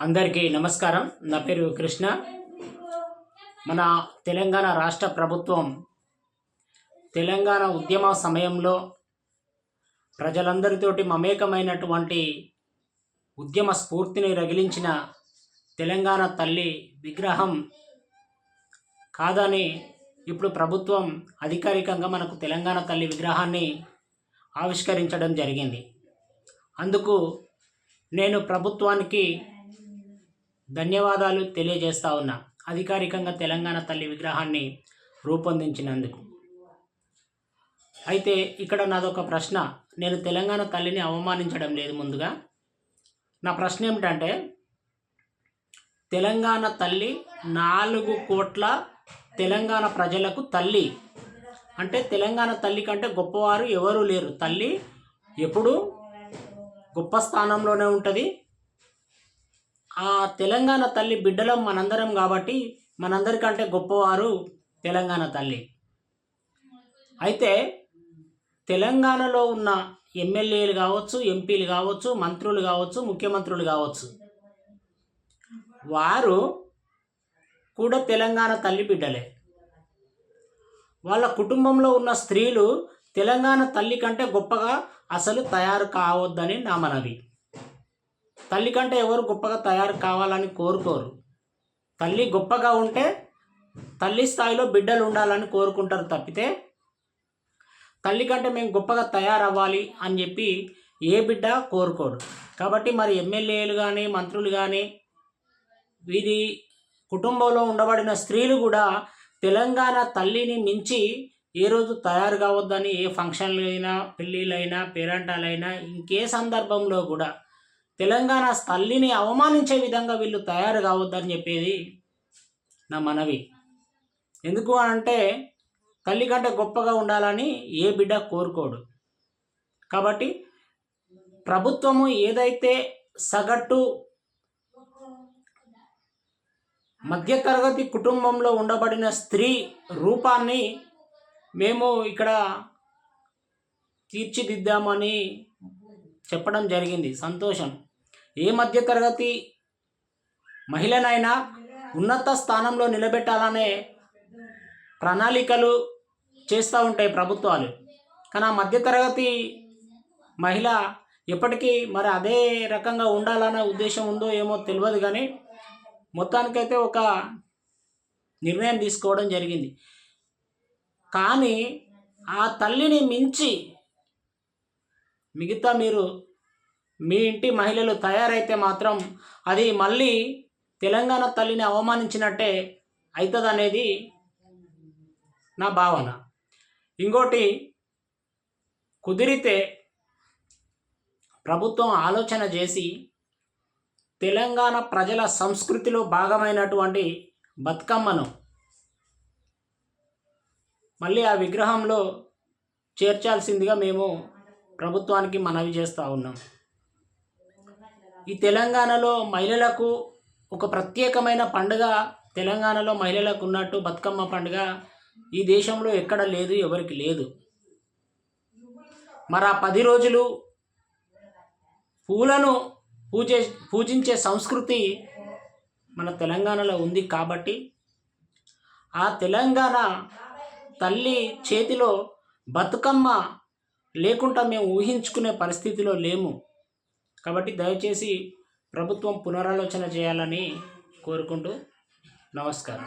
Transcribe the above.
అందరికీ నమస్కారం. నా పేరు కృష్ణ. మన తెలంగాణ రాష్ట్ర ప్రభుత్వం తెలంగాణ ఉద్యమ సమయంలో ప్రజలందరితోటి మమేకమైనటువంటి ఉద్యమ స్ఫూర్తిని రగిలించిన తెలంగాణ తల్లి విగ్రహం కాదని ఇప్పుడు ప్రభుత్వం అధికారికంగా మనకు తెలంగాణ తల్లి విగ్రహాన్ని ఆవిష్కరించడం జరిగింది. అందుకు నేను ప్రభుత్వానికి ధన్యవాదాలు తెలియజేస్తా ఉన్నా, అధికారికంగా తెలంగాణ తల్లి విగ్రహాన్ని రూపొందించినందుకు. అయితే ఇక్కడ నాదొక ప్రశ్న. నేను తెలంగాణ తల్లిని అవమానించడం లేదు. ముందుగా నా ప్రశ్న ఏమిటంటే, తెలంగాణ తల్లి 4 కోట్ల తెలంగాణ ప్రజలకు తల్లి అంటే తెలంగాణ తల్లి కంటే గొప్పవారు ఎవరూ లేరు. తల్లి ఎప్పుడూ గొప్ప స్థానంలోనే ఉంటుంది. ఆ తెలంగాణ తల్లి బిడ్డలం మనందరం కాబట్టి మనందరికంటే గొప్పవారు తెలంగాణ తల్లి. అయితే తెలంగాణలో ఉన్న ఎమ్మెల్యేలు కావచ్చు, ఎంపీలు కావచ్చు, మంత్రులు కావచ్చు, ముఖ్యమంత్రులు కావచ్చు, వారు కూడా తెలంగాణ తల్లి బిడ్డలే. వాళ్ళ కుటుంబంలో ఉన్న స్త్రీలు తెలంగాణ తల్లి కంటే గొప్పగా అసలు తయారు కావద్దని నా మనవి. తల్లి కంటే ఎవరు గొప్పగా తయారు కావాలని కోరుకోరు. తల్లి గొప్పగా ఉంటే తల్లి స్థాయిలో బిడ్డలు ఉండాలని కోరుకుంటారు తప్పితే తల్లి కంటే మేము గొప్పగా తయారవ్వాలి అని చెప్పి ఏ బిడ్డ కోరుకోరు. కాబట్టి మరి ఎమ్మెల్యేలు కానీ, మంత్రులు కానీ, వీరి కుటుంబంలో ఉండబడిన స్త్రీలు కూడా తెలంగాణ తల్లిని మించి ఏ రోజు తయారు కావద్దని, ఏ ఫంక్షన్లైనా, పెళ్ళిళ్ళైనా, పేరంటాలైనా, ఇంకే సందర్భంలో కూడా తెలంగాణ తల్లిని అవమానించే విధంగా వీళ్ళు తయారు కావద్దని చెప్పేది నా మనవి. ఎందుకు అంటే తల్లి కంటే గొప్పగా ఉండాలని ఏ బిడ్డ కోరుకోడు. కాబట్టి ప్రభుత్వము ఏదైతే సగటు మధ్యతరగతి కుటుంబంలో ఉండబడిన స్త్రీ రూపాన్ని మేము ఇక్కడ తీర్చిదిద్దామని చెప్పడం జరిగింది. సంతోషం. ఏ మధ్యతరగతి మహిళనైనా ఉన్నత స్థానంలో నిలబెట్టాలనే ప్రణాళికలు చేస్తూ ఉంటాయి ప్రభుత్వాలు. కానీ ఆ మధ్యతరగతి మహిళ ఎప్పటికీ మరి అదే రకంగా ఉండాలనే ఉద్దేశం ఉందో ఏమో తెలియదు. కానీ మొత్తానికైతే ఒక నిర్ణయం తీసుకోవడం జరిగింది. కానీ ఆ తల్లిని మించి మిగతా మీరు మీ ఇంటి మహిళలు తయారైతే మాత్రం అది మళ్ళీ తెలంగాణ తల్లిని అవమానించినట్టే అవుతుంది అనేది నా భావన. ఇంకోటి, కుదిరితే ప్రభుత్వం ఆలోచన చేసి తెలంగాణ ప్రజల సంస్కృతిలో భాగమైనటువంటి బతుకమ్మను మళ్ళీ ఆ విగ్రహంలో చేర్చాల్సిందిగా మేము ప్రభుత్వానికి మనవి చేస్తూ ఉన్నాం. ఈ తెలంగాణలో మహిళలకు ఒక ప్రత్యేకమైన పండుగ తెలంగాణలో మహిళలకు ఉన్నట్టు బతుకమ్మ పండుగ ఈ దేశంలో ఎక్కడ లేదు, ఎవరికి లేదు. మరి ఆ 10 రోజులు పూలను పూజించే సంస్కృతి మన తెలంగాణలో ఉంది. కాబట్టి ఆ తెలంగాణ తల్లి చేతిలో బతుకమ్మ లేకుండా మేము ఊహించుకునే పరిస్థితిలో లేము. కాబట్టి దయచేసి ప్రభుత్వం పునరాలోచన చేయాలని కోరుకుంటూ నమస్కారం.